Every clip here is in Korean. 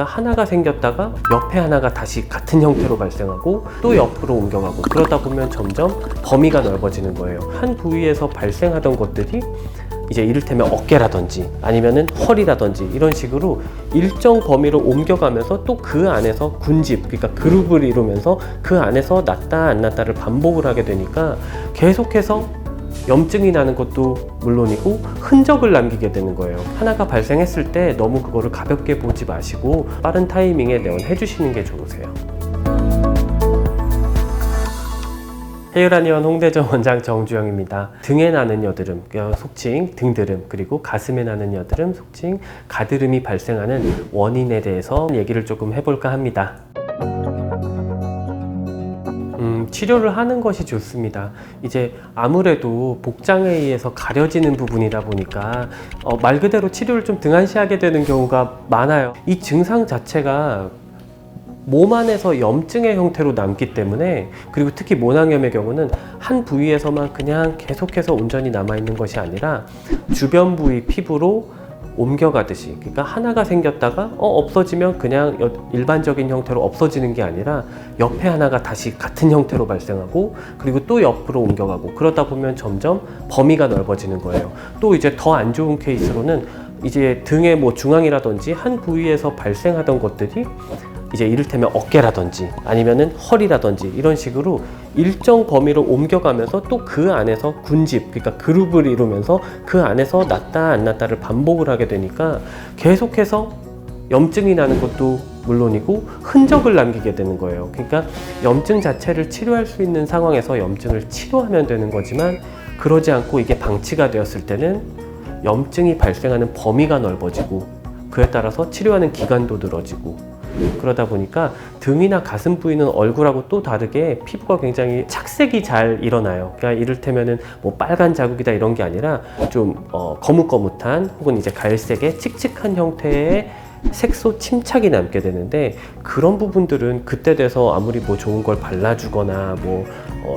그러니까 하나가 생겼다가 옆에 하나가 다시 같은 형태로 발생하고 또 옆으로 옮겨가고, 그러다 보면 점점 범위가 넓어지는 거예요. 한 부위에서 발생하던 것들이 이제 이를테면 어깨라든지 아니면은 허리라든지 이런 식으로 일정 범위로 옮겨가면서 또 그 안에서 군집, 그러니까 그룹을 이루면서 그 안에서 났다 안 났다를 반복을 하게 되니까 계속해서 염증이 나는 것도 물론이고 흔적을 남기게 되는 거예요. 하나가 발생했을 때 너무 그거를 가볍게 보지 마시고 빠른 타이밍에 내원해 주시는 게 좋으세요. 헤어라니언 홍대점 원장 정주영입니다. 등에 나는 여드름, 속칭 등드름, 그리고 가슴에 나는 여드름, 속칭 가드름이 발생하는 원인에 대해서 얘기를 조금 해볼까 합니다. 치료를 하는 것이 좋습니다. 이제 아무래도 복장에 의해서 가려지는 부분이다 보니까 말 그대로 치료를 좀 등한시하게 되는 경우가 많아요. 이 증상 자체가 몸 안에서 염증의 형태로 남기 때문에, 그리고 특히 모낭염의 경우는 한 부위에서만 그냥 계속해서 온전히 남아있는 것이 아니라 주변 부위 피부로 옮겨가듯이, 그러니까 하나가 생겼다가 없어지면 그냥 일반적인 형태로 없어지는 게 아니라 옆에 하나가 다시 같은 형태로 발생하고, 그리고 또 옆으로 옮겨가고, 그러다 보면 점점 범위가 넓어지는 거예요. 또 이제 더 안 좋은 케이스로는 이제 등의 뭐 중앙이라든지 한 부위에서 발생하던 것들이 이제 이를테면 어깨라든지 아니면은 허리라든지 이런 식으로 일정 범위로 옮겨가면서 또 그 안에서 군집, 그러니까 그룹을 이루면서 그 안에서 났다 안 났다를 반복을 하게 되니까 계속해서 염증이 나는 것도 물론이고 흔적을 남기게 되는 거예요. 그러니까 염증 자체를 치료할 수 있는 상황에서 염증을 치료하면 되는 거지만, 그러지 않고 이게 방치가 되었을 때는 염증이 발생하는 범위가 넓어지고 그에 따라서 치료하는 기간도 늘어지고, 그러다 보니까 등이나 가슴 부위는 얼굴하고 또 다르게 피부가 굉장히 착색이 잘 일어나요. 그러니까 이를테면은 뭐 빨간 자국이다 이런 게 아니라 좀 거뭇거뭇한 혹은 이제 갈색의 칙칙한 형태의 색소 침착이 남게 되는데, 그런 부분들은 그때 돼서 아무리 뭐 좋은 걸 발라주거나 뭐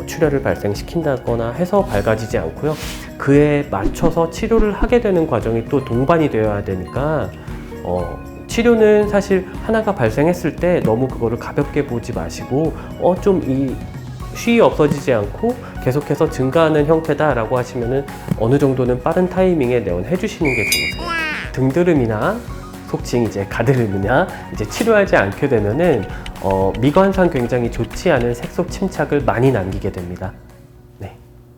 출혈을 발생시킨다거나 해서 밝아지지 않고요. 그에 맞춰서 치료를 하게 되는 과정이 또 동반이 되어야 되니까 치료는 사실 하나가 발생했을 때 너무 그거를 가볍게 보지 마시고 좀 이 쉬이 없어지지 않고 계속해서 증가하는 형태다라고 하시면은 어느 정도는 빠른 타이밍에 내원해 주시는 게 좋으세요. 등드름이나 속칭 이제 가드름이나 이제 치료하지 않게 되면은 미관상 굉장히 좋지 않은 색소 침착을 많이 남기게 됩니다.